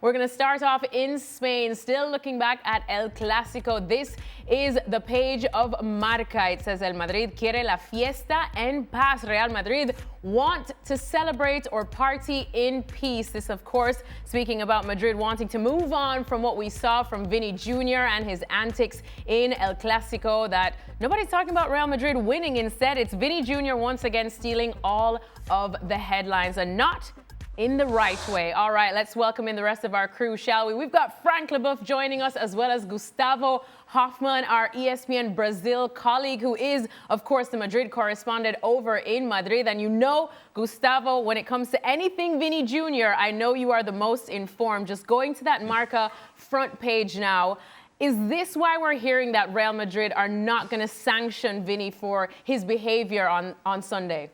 We're going to start off in Spain, still looking back at El Clásico. This is the page of Marca. It says, El Madrid quiere la fiesta en paz. Real Madrid want to celebrate or party in peace. This, of course, speaking about Madrid wanting to move on from what we saw from Vini Jr. and his antics in El Clásico, that nobody's talking about Real Madrid winning. Instead, it's Vini Jr. once again stealing all of the headlines, and not in the right way. All right, let's welcome in the rest of our crew, shall we? We've got Frank Leboeuf joining us, as well as Gustavo Hofman, our ESPN Brazil colleague, who is, of course, the Madrid correspondent over in Madrid. And you know, Gustavo, when it comes to anything Vini Jr., I know you are the most informed. Just going to that Marca front page now, is this why we're hearing that Real Madrid are not going to sanction Vini for his behavior on Sunday?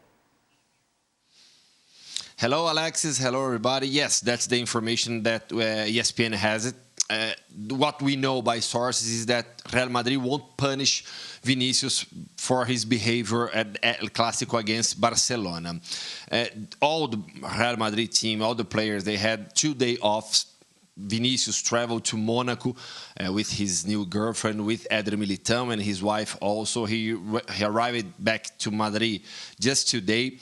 Hello, Alexis. Hello, everybody. Yes, that's the information that ESPN has it. What we know by sources is that Real Madrid won't punish Vinicius for his behavior at El Clásico against Barcelona. All the Real Madrid team, all the players, they had 2 days off. Vinicius traveled to Monaco with his new girlfriend, with Eder Militão, and his wife also. He arrived back to Madrid just today.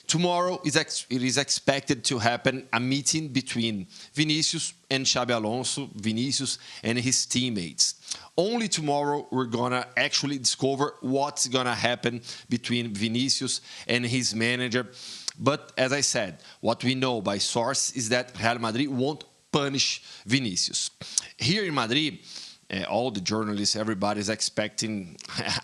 Tomorrow, it is expected to happen a meeting between Vinicius and Xabi Alonso, Vinicius and his teammates. Only tomorrow we're going to actually discover what's going to happen between Vinicius and his manager. But as I said, what we know by source is that Real Madrid won't punish Vinicius. Here in Madrid, all the journalists, everybody's expecting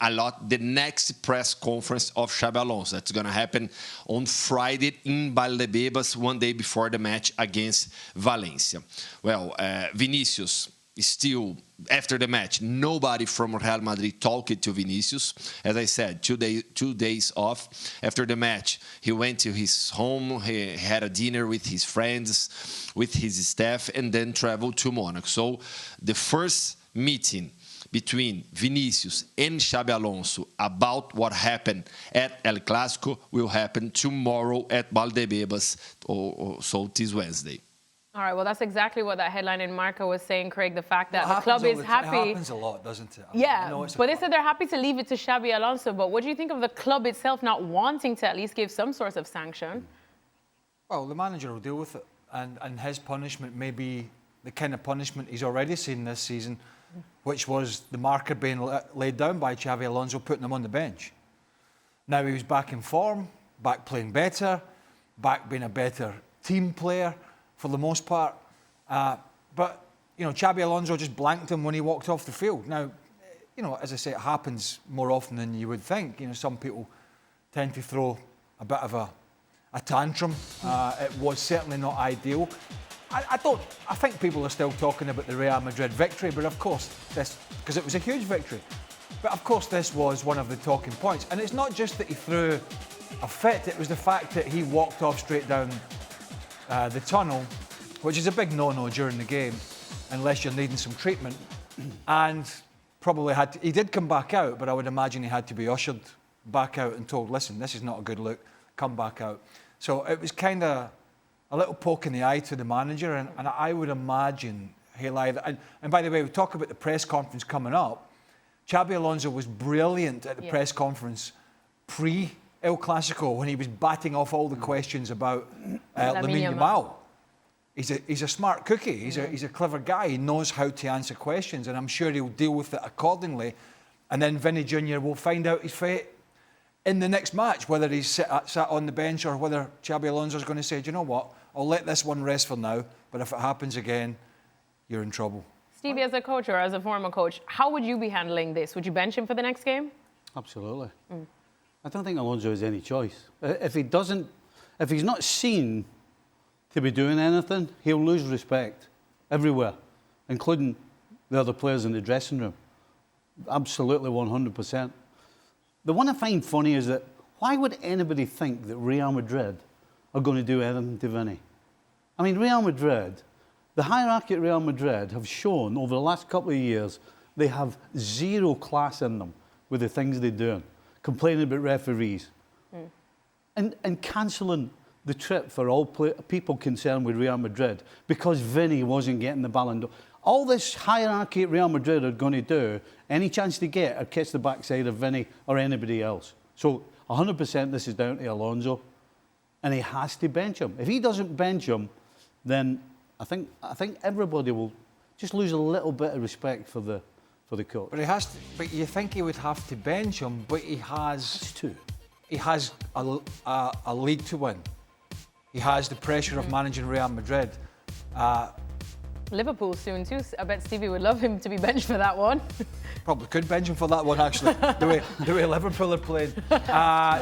a lot the next press conference of Xabi Alonso. That's going to happen on Friday in Valdebebas, 1 day before the match against Valencia. Well, Vinicius is still, after the match, nobody from Real Madrid talked to Vinicius. As I said, 2 days off. After the match, he went to his home, he had a dinner with his friends, with his staff, and then traveled to Monaco. So the first meeting between Vinicius and Xabi Alonso about what happened at El Clásico will happen tomorrow at Valdebebas, so this Wednesday. All right, well, that's exactly what that headline in Marca was saying, Craig, the fact that the club is happy. It happens a lot, doesn't it? Yeah, but they said they're happy to leave it to Xabi Alonso. But what do you think of the club itself not wanting to at least give some sort of sanction? Well, the manager will deal with it, and his punishment may be the kind of punishment he's already seen this season, which was the marker being laid down by Xabi Alonso, putting him on the bench. Now he was back in form, back playing better, back being a better team player for the most part. But, you know, Xabi Alonso just blanked him when he walked off the field. Now, you know, as I say, it happens more often than you would think. You know, some people tend to throw a bit of a tantrum. It was certainly not ideal. I think people are still talking about the Real Madrid victory, but of course, because it was a huge victory. But of course, this was one of the talking points. And it's not just that he threw a fit, it was the fact that he walked off straight down the tunnel, which is a big no-no during the game, unless you're needing some treatment. And probably he did come back out, but I would imagine he had to be ushered back out and told, listen, this is not a good look, come back out. So it was kind of a little poke in the eye to the manager, and I would imagine he'll either... And by the way, we talk about the press conference coming up. Xabi Alonso was brilliant at the press conference pre-El Clásico when he was batting off all the questions about Lamine Yamal. He's a smart cookie. He's a clever guy. He knows how to answer questions, and I'm sure he'll deal with it accordingly. And then Vini Jr. will find out his fate in the next match, whether he's sat on the bench or whether Xabi Alonso's going to say, do you know what, I'll let this one rest for now, but if it happens again, you're in trouble. Stevie, as a coach or as a former coach, how would you be handling this? Would you bench him for the next game? Absolutely. I don't think Alonso has any choice. If he's not seen to be doing anything, he'll lose respect everywhere, including the other players in the dressing room. Absolutely, 100%. The one I find funny is that why would anybody think that Real Madrid are going to do anything to Vini? I mean, Real Madrid, the hierarchy at Real Madrid have shown over the last couple of years they have zero class in them with the things they're doing, complaining about referees and cancelling the trip for all people concerned with Real Madrid because Vini wasn't getting the Ballon d'Or. All this hierarchy at Real Madrid are going to do, any chance they get, are kiss the backside of Vini or anybody else. So 100% this is down to Alonso, and he has to bench him. If he doesn't bench him, then I think everybody will just lose a little bit of respect for the coach. But he has to, but you think he would have to bench him, but he has... That's two. He has a league to win. He has the pressure of managing Real Madrid. Liverpool soon too. I bet Stevie would love him to be benched for that one. Probably could bench him for that one, actually, the way Liverpool are playing.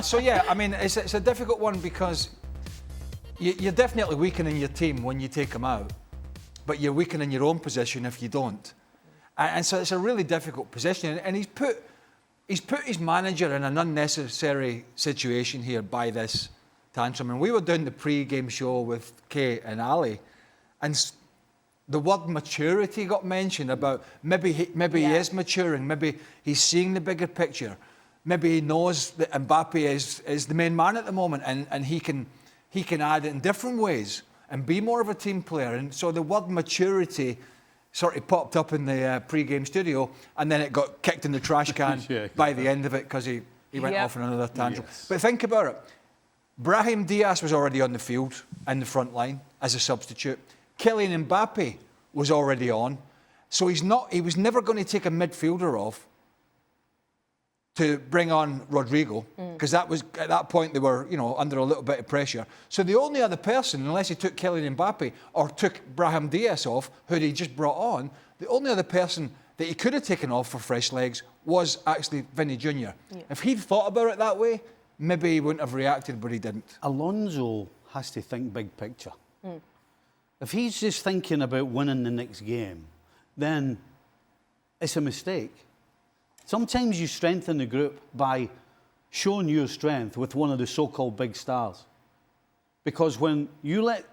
So yeah, I mean, it's a difficult one because you're definitely weakening your team when you take him out, but you're weakening your own position if you don't. And so it's a really difficult position, and he's put his manager in an unnecessary situation here by this tantrum. And we were doing the pre-game show with Kay and Ali, and the word maturity got mentioned about maybe he is maturing, maybe he's seeing the bigger picture, maybe he knows that Mbappe is the main man at the moment, and he can add it in different ways and be more of a team player. And so the word maturity sort of popped up in the pre-game studio, and then it got kicked in the trash can by the end of it because he went off on another tantrum. Yes. But think about it. Brahim Diaz was already on the field in the front line as a substitute. Kylian Mbappe was already on. So he was never going to take a midfielder off to bring on Rodrigo, because that was, at that point, they were, under a little bit of pressure. So the only other person, unless he took Kylian Mbappe or took Brahim Diaz off, who he just brought on, the only other person that he could have taken off for fresh legs was actually Vini Jr. Yeah. If he'd thought about it that way, maybe he wouldn't have reacted, but he didn't. Alonso has to think big picture. If he's just thinking about winning the next game, then it's a mistake. Sometimes you strengthen the group by showing your strength with one of the so-called big stars. Because when you let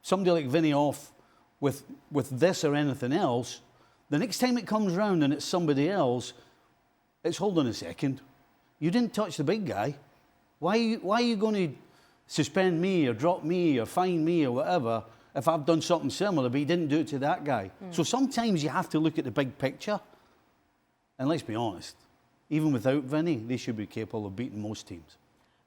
somebody like Vini off with this or anything else, the next time it comes round and it's somebody else, it's, hold on a second, you didn't touch the big guy. Why are you going to suspend me or drop me or fine me or whatever if I've done something similar, but he didn't do it to that guy? So sometimes you have to look at the big picture. And let's be honest, even without Vini, they should be capable of beating most teams.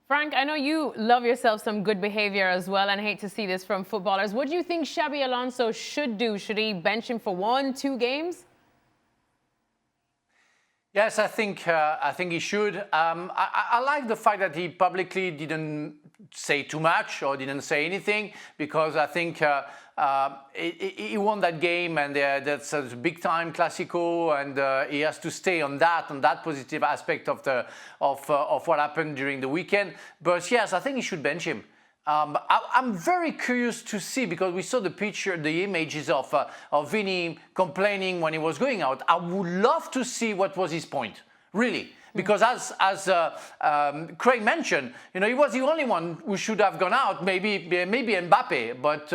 Frank, I know you love yourself some good behaviour as well, and I hate to see this from footballers. What do you think Xabi Alonso should do? Should he bench him for 1-2 games? Yes, I think he should. I like the fact that he publicly didn't say too much or didn't say anything, because I think he won that game, and that's a big-time Clasico, and he has to stay on that positive aspect of what happened during the weekend. But yes, I think he should bench him. I'm very curious to see, because we saw the images of Vini complaining when he was going out. I would love to see what was his point, really. Because as Craig mentioned, he was the only one who should have gone out, maybe Mbappe. But,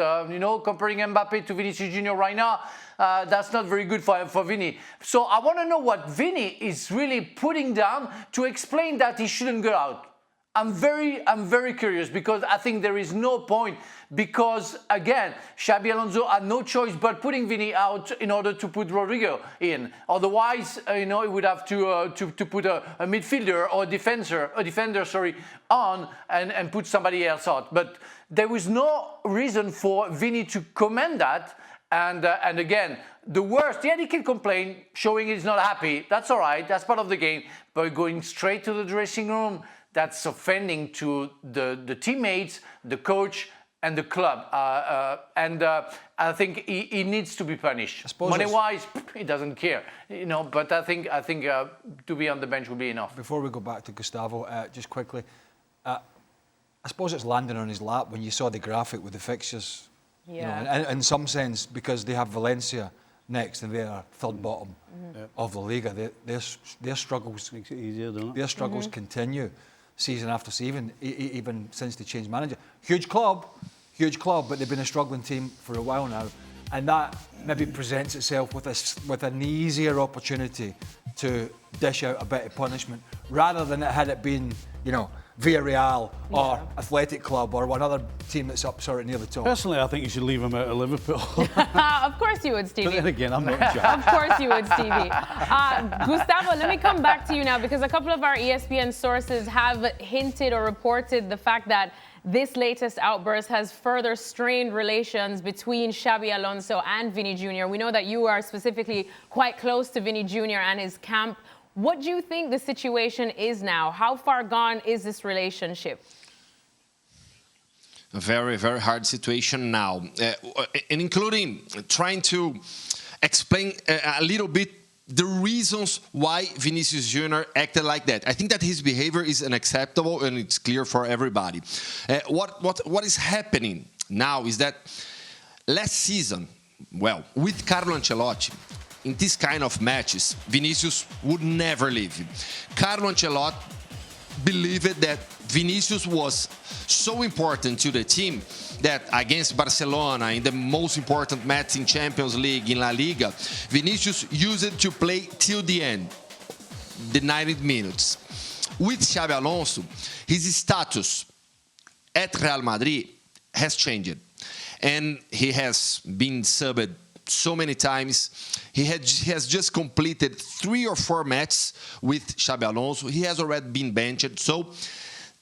comparing Mbappe to Vinicius Jr. right now, that's not very good for Vini. So I want to know what Vini is really putting down to explain that he shouldn't go out. I'm very curious, because I think there is no point, because again, Xabi Alonso had no choice but putting Vini out in order to put Rodrigo in. Otherwise, he would have to put a midfielder or a defender, on and put somebody else out. But there was no reason for Vini to comment that. And again, the worst, he can complain, showing he's not happy. That's all right. That's part of the game. But going straight to the dressing room, that's offending to the teammates, the coach, and the club. And I think he needs to be punished. Money-wise, he doesn't care. But I think to be on the bench will be enough. Before we go back to Gustavo, just quickly, I suppose it's landing on his lap when you saw the graphic with the fixtures. Yeah. In some sense, because they have Valencia next, and they are third bottom of the Liga. Their struggles makes it easier, don't it? Their struggles continue season after season, even since they changed manager. Huge club, but they've been a struggling team for a while now, and that maybe presents itself with an easier opportunity to dish out a bit of punishment, rather than had it been, Villarreal or Athletic Club or one other team that's up sort of near the top. Personally, I think you should leave him out of Liverpool. Of course you would, Stevie. But then again, I'm not in charge. Of course you would, Stevie. Gustavo, let me come back to you now because a couple of our ESPN sources have hinted or reported the fact that this latest outburst has further strained relations between Xabi Alonso and Vini Jr. We know that you are specifically quite close to Vini Jr. and his camp. What do you think the situation is now? How far gone is this relationship? A very, very hard situation now, and including trying to explain a little bit the reasons why Vinicius Jr. acted like that. I think that his behavior is unacceptable and it's clear for everybody. What is happening now is that last season, well, with Carlo Ancelotti, in this kind of matches, Vinicius would never leave. Carlo Ancelotti believed that Vinicius was so important to the team that against Barcelona in the most important match in Champions League, in La Liga, Vinicius used it to play till the end, the 90 minutes. With Xabi Alonso, his status at Real Madrid has changed. And he has been subbed so many times. He has just completed 3 or 4 matches with Xabi Alonso. He has already been benched. So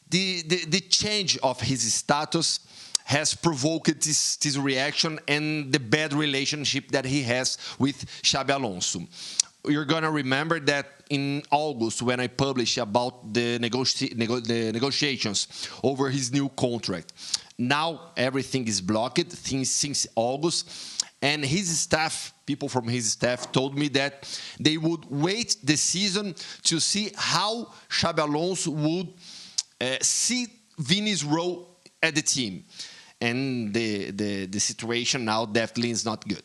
the change of his status has provoked this reaction and the bad relationship that he has with Xabi Alonso. You're going to remember that in August, when I published about the negotiations over his new contract. Now everything is blocked since August. And his staff, people from his staff, told me that they would wait the season to see how Xabi Alonso would see Vini's role at the team. And the situation now definitely is not good.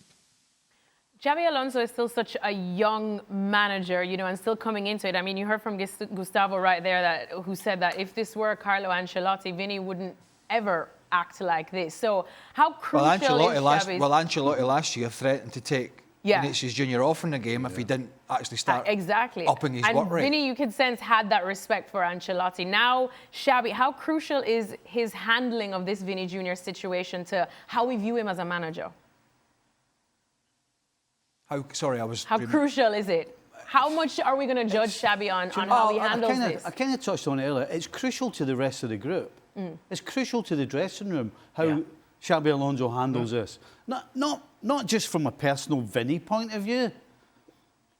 Xabi Alonso is still such a young manager, you know, and still coming into it. I mean, you heard from Gustavo right there who said that if this were Carlo Ancelotti, Vini wouldn't ever act like this. So how crucial is Xabi's... Ancelotti last year threatened to take Vinicius Jr. off in the game if he didn't actually start upping his work rate. Vini, you could sense, had that respect for Ancelotti. Now, Xabi, how crucial is his handling of this Vini Jr. situation to how we view him as a manager? How crucial is it? How much are we going to judge Xabi on how he handles this? I kind of touched on it earlier. It's crucial to the rest of the group. It's crucial to the dressing room how Xabi Alonso handles this. Not just from a personal Vini point of view.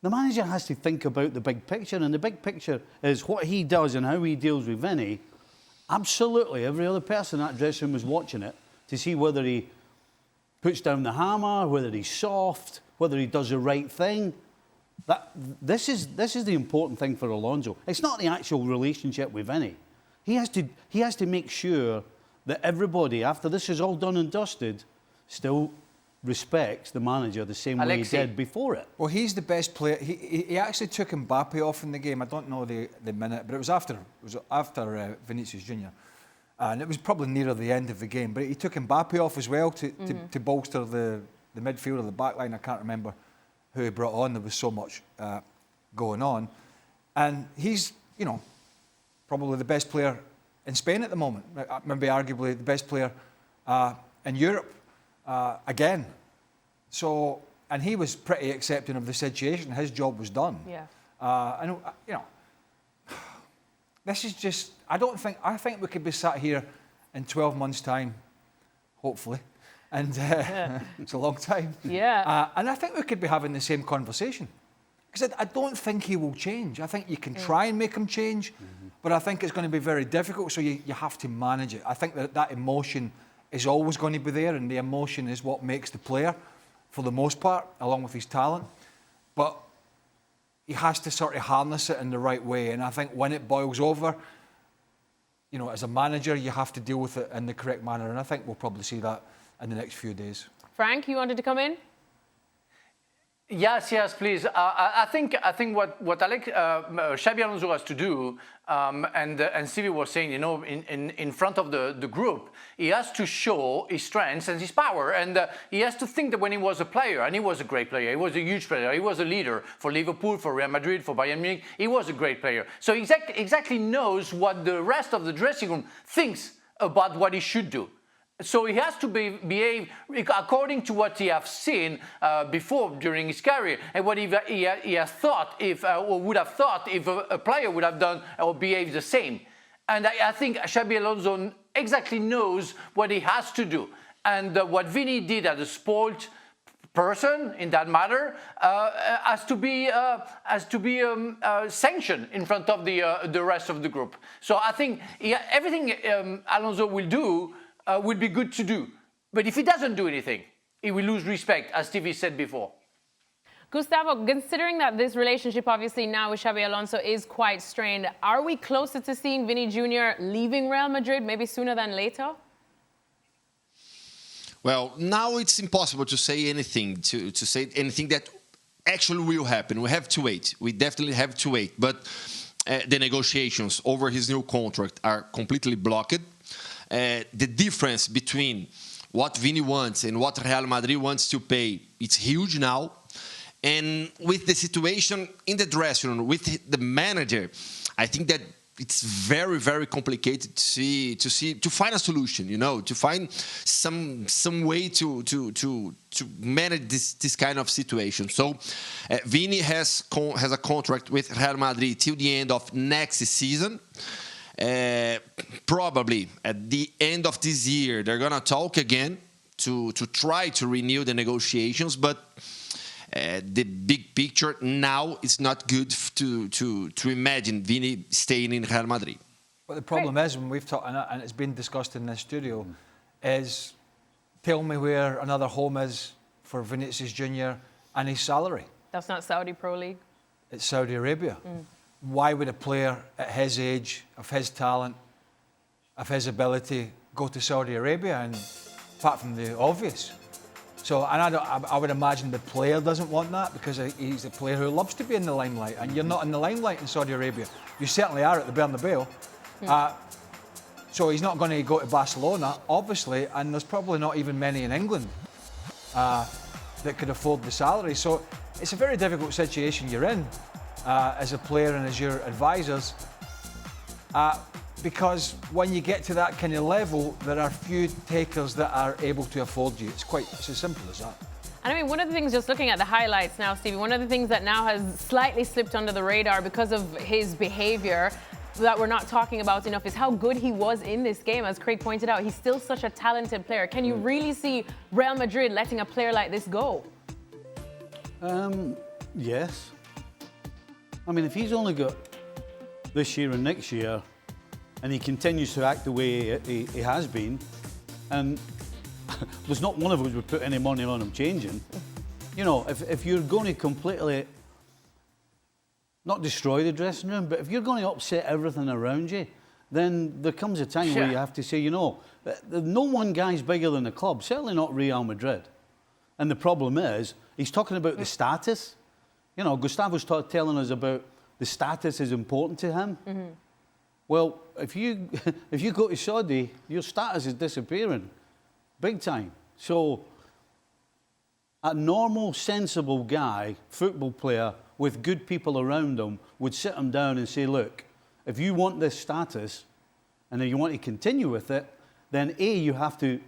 The manager has to think about the big picture, and the big picture is what he does and how he deals with Vini. Absolutely, every other person in that dressing room was watching it to see whether he puts down the hammer, whether he's soft, whether he does the right thing. This is the important thing for Alonso. It's not the actual relationship with Vini. He has to make sure that everybody, after this is all done and dusted, still respects the manager the same way he did before it. Well, he's the best player. He actually took Mbappe off in the game. I don't know the minute, but it was after Vinicius Jr. And it was probably nearer the end of the game. But he took Mbappe off as well to bolster the midfield or the back line. I can't remember who he brought on. There was so much going on. And he's, you know, probably the best player in Spain at the moment. Maybe arguably the best player in Europe again. So, and he was pretty accepting of the situation. His job was done. Yeah. And, you know, this is just, I think we could be sat here in 12 months' time, hopefully. And it's a long time. Yeah. And I think we could be having the same conversation. Because I don't think he will change. I think you can try and make him change, but I think it's going to be very difficult, so you have to manage it. I think that emotion is always going to be there, and the emotion is what makes the player, for the most part, along with his talent. But he has to sort of harness it in the right way, and I think when it boils over, you know, as a manager, you have to deal with it in the correct manner, and I think we'll probably see that in the next few days. Frank, you wanted to come in? Yes, please. I think what Xabi Alonso has to do, and Stevie was saying, in front of the group, he has to show his strengths and his power, and he has to think that when he was a player, and he was a great player, he was a huge player, he was a leader for Liverpool, for Real Madrid, for Bayern Munich, he was a great player. So he exactly knows what the rest of the dressing room thinks about what he should do. So he has to behave according to what he has seen before during his career, and what he has thought or would have thought if a player would have done or behaved the same. And I think Xabi Alonso exactly knows what he has to do, and what Vini did as a sport person in that matter has to be sanctioned in front of the rest of the group. So I think everything Alonso will do would be good to do. But if he doesn't do anything, he will lose respect, as Stevie said before. Gustavo, considering that this relationship obviously now with Xabi Alonso is quite strained, are we closer to seeing Vini Jr. leaving Real Madrid, maybe sooner than later? Well, now it's impossible to say anything, to say anything that actually will happen. We have to wait. We definitely have to wait. But the negotiations over his new contract are completely blocked. The difference between what Vini wants and what Real Madrid wants to pay, it's huge now. And with the situation in the dressing room, with the manager, I think that it's very, very complicated to find a solution, to find some way to manage this kind of situation. So Vini has a contract with Real Madrid till the end of next season. Probably at the end of this year, they're going to talk again to try to renew the negotiations. But the big picture now is not good to imagine Vini staying in Real Madrid. But the problem is, when we've talked, and it's been discussed in this studio, is tell me where another home is for Vinicius Jr. and his salary. That's not Saudi Pro League. It's Saudi Arabia. Why would a player at his age, of his talent, of his ability, go to Saudi Arabia? And apart from the obvious. So, and I would imagine the player doesn't want that, because he's a player who loves to be in the limelight, and you're not in the limelight in Saudi Arabia. You certainly are at the Bernabeu. So he's not going to go to Barcelona, obviously, and there's probably not even many in England that could afford the salary. So it's a very difficult situation you're in as a player and as your advisors, because when you get to that kind of level, there are few takers that are able to afford you. It's as simple as that. And I mean, one of the things, just looking at the highlights now, Stevie, one of the things that now has slightly slipped under the radar because of his behavior that we're not talking about enough is how good he was in this game. As Craig pointed out, he's still such a talented player. Can you really see Real Madrid letting a player like this go? Yes. I mean, if he's only got this year and next year, and he continues to act the way he has been, and there's not one of us would put any money on him changing. If you're going to completely, not destroy the dressing room, but if you're going to upset everything around you, then there comes a time where you have to say, no one guy's bigger than the club, certainly not Real Madrid. And the problem is, he's talking about the status. Gustavo's telling us about the status is important to him. Well, if you go to Saudi, your status is disappearing, big time. So, a normal, sensible guy, football player with good people around him, would sit him down and say, look, if you want this status and if you want to continue with it, then A, you have to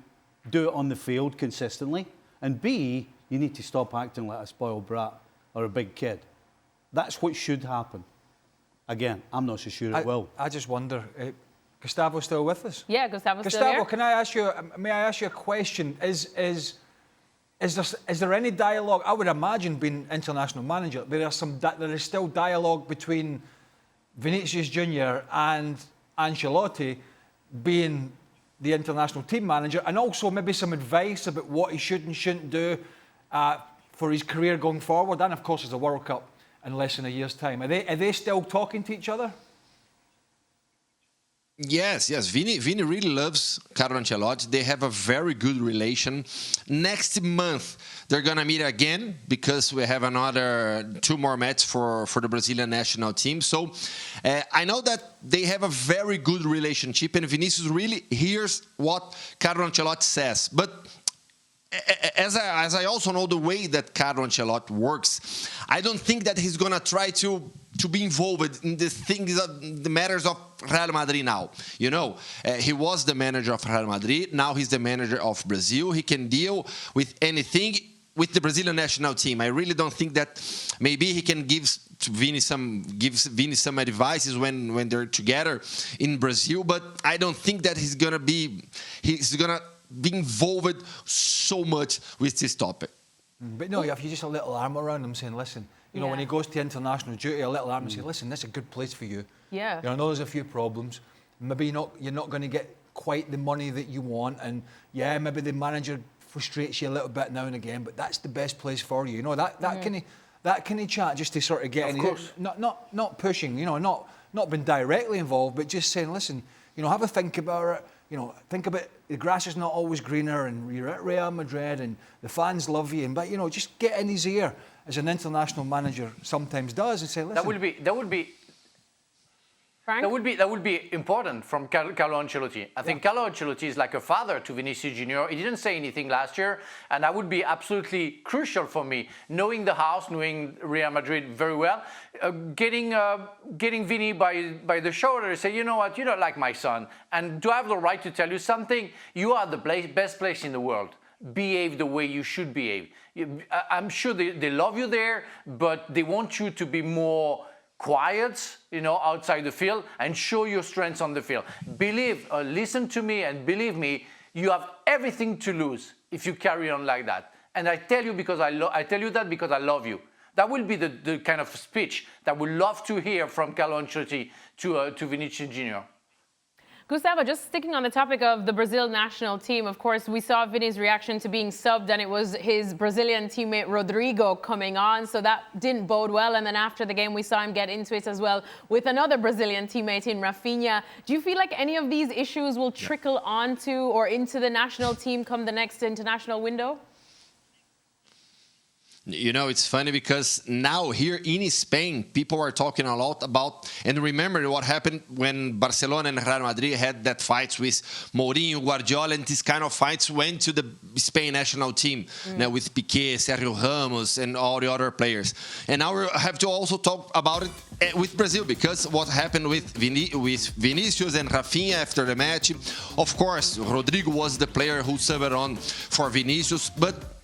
do it on the field consistently, and B, you need to stop acting like a spoiled brat or a big kid. That's what should happen. Again, I'm not so sure it will. I just wonder, Gustavo's still with us? Yeah, Gustavo's still here. Gustavo, may I ask you a question? Is there any dialogue? I would imagine, being international manager, there is still dialogue between Vinicius Jr. and Ancelotti, being the international team manager, and also maybe some advice about what he should and shouldn't do for his career going forward. And of course, there's a World Cup in less than a year's time. Are they still talking to each other? Yes, yes. Vini really loves Carlo Ancelotti. They have a very good relation. Next month, they're going to meet again because we have another 2 more matches for the Brazilian national team. So I know that they have a very good relationship, and Vinicius really hears what Carlo Ancelotti says. But as I also know the way that Carlo Ancelotti works, I don't think that he's going to try to be involved in the things, the matters of Real Madrid now. You know, he was the manager of Real Madrid. Now he's the manager of Brazil. He can deal with anything with the Brazilian national team. I really don't think that maybe he can give Vini some advices when they're together in Brazil. But I don't think that he's gonna be involved so much with this topic. But no, if you just a little arm around him saying, listen, you know, when he goes to international duty, a little arm and say, listen, this is a good place for you. Yeah. You know, I know there's a few problems. Maybe you're not going to get quite the money that you want, and yeah, maybe the manager frustrates you a little bit now and again, but that's the best place for you. You know, that kind of chat just to sort of get not pushing, you know, not being directly involved, but just saying, listen, you know, have a think about it. You know, think about the grass is not always greener, and you're at Real Madrid, and the fans love you. But you know, just get in his ear, as an international manager sometimes does, and say, listen. That would be important from Carlo Ancelotti. I think Carlo Ancelotti is like a father to Vinicius Jr. He didn't say anything last year, and that would be absolutely crucial for me, knowing the house, knowing Real Madrid very well, getting Vini by the shoulder and say, you know what, you don't like my son, and do I have the right to tell you something? You are the best place in the world. Behave the way you should behave. I'm sure they love you there, but they want you to be more quiet, you know, outside the field, and show your strengths on the field. Listen to me and believe me, you have everything to lose if you carry on like that. And I tell you because I tell you that because I love you. That will be the kind of speech that we love to hear from Carlo Ancelotti to Vinicius Jr. Gustavo, just sticking on the topic of the Brazil national team, of course, we saw Vini's reaction to being subbed, and it was his Brazilian teammate Rodrigo coming on, so that didn't bode well. And then after the game, we saw him get into it as well with another Brazilian teammate in Rafinha. Do you feel like any of these issues will trickle onto or into the national team come the next international window? You know, it's funny because now here in Spain, people are talking a lot about, and remember what happened when Barcelona and Real Madrid had that fights with Mourinho, Guardiola, and these kind of fights went to the Spain national team now with Piqué, Sergio Ramos, and all the other players. And now we have to also talk about it with Brazil, because what happened with Vinicius and Rafinha after the match. Of course, Rodrigo was the player who subbed on for Vinicius, but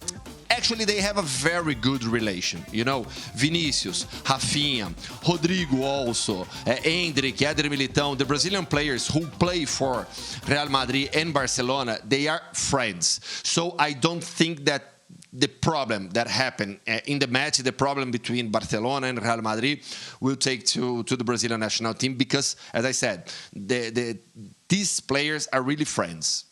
actually, they have a very good relation. You know, Vinicius, Rafinha, Rodrigo also, Endrick, Éder Militão, the Brazilian players who play for Real Madrid and Barcelona, they are friends. So I don't think that the problem that happened in the match, the problem between Barcelona and Real Madrid, will take to the Brazilian national team because, as I said, these players are really friends.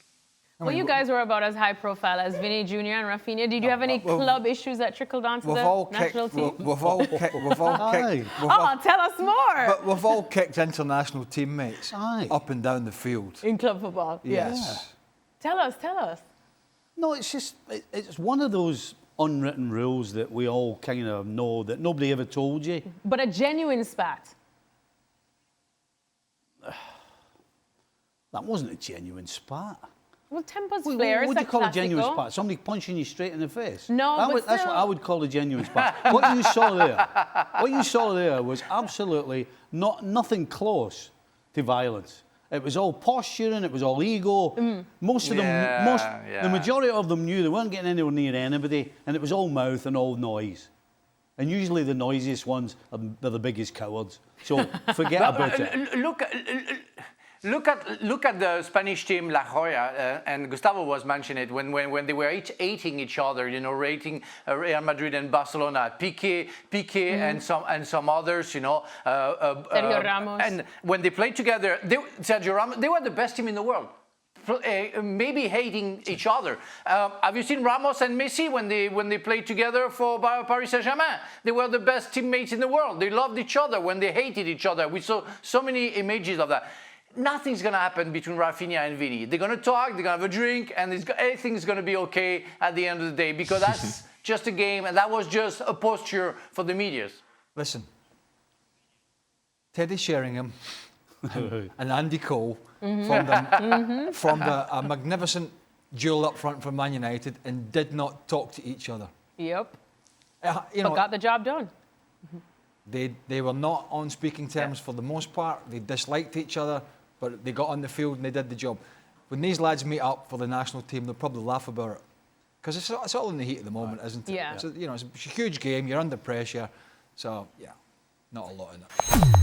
Well, you guys were about as high profile as Vini Jr. and Rafinha. Did you have any club issues that trickled onto the national team? We've all kicked. Tell us more. But we've all kicked international teammates up and down the field. In club football? Yes. Yeah. Tell us. No, it's just, it's one of those unwritten rules that we all kind of know that nobody ever told you. But a genuine spat. That wasn't a genuine spat. Well, temper's flair. What would you call Clasico. a genuine spat? Somebody punching you straight in the face? No, that's what I would call a genuine spat. What you saw there was absolutely nothing close to violence. It was all posturing. It was all ego. Most of them, the majority of them knew they weren't getting anywhere near anybody, and it was all mouth and all noise. And usually the noisiest ones are the biggest cowards. So forget about it. Look at the Spanish team, La Joya, and Gustavo was mentioning it when they were hating each other, you know, rating Real Madrid and Barcelona, Piqué and some others, you know, Sergio Ramos. And when they played together, Sergio Ramos, they were the best team in the world. Maybe hating each other. Have you seen Ramos and Messi when they played together for Paris Saint-Germain? They were the best teammates in the world. They loved each other when they hated each other. We saw so many images of that. nothing's going to happen between Rafinha and Vini. They're going to talk, they're going to have a drink, and everything's going to be okay at the end of the day, because that's just a game, and that was just a posture for the media. Listen, Teddy Sheringham and Andy Cole formed a magnificent duel up front for Man United and did not talk to each other. Yep. You know, But got the job done. They were not on speaking terms for the most part. They disliked each other, but they got on the field and they did the job. When these lads meet up for the national team, they'll probably laugh about it. Because it's all in the heat of the moment, isn't it? Yeah. So, you know, it's a huge game, you're under pressure. So, yeah, not a lot in it.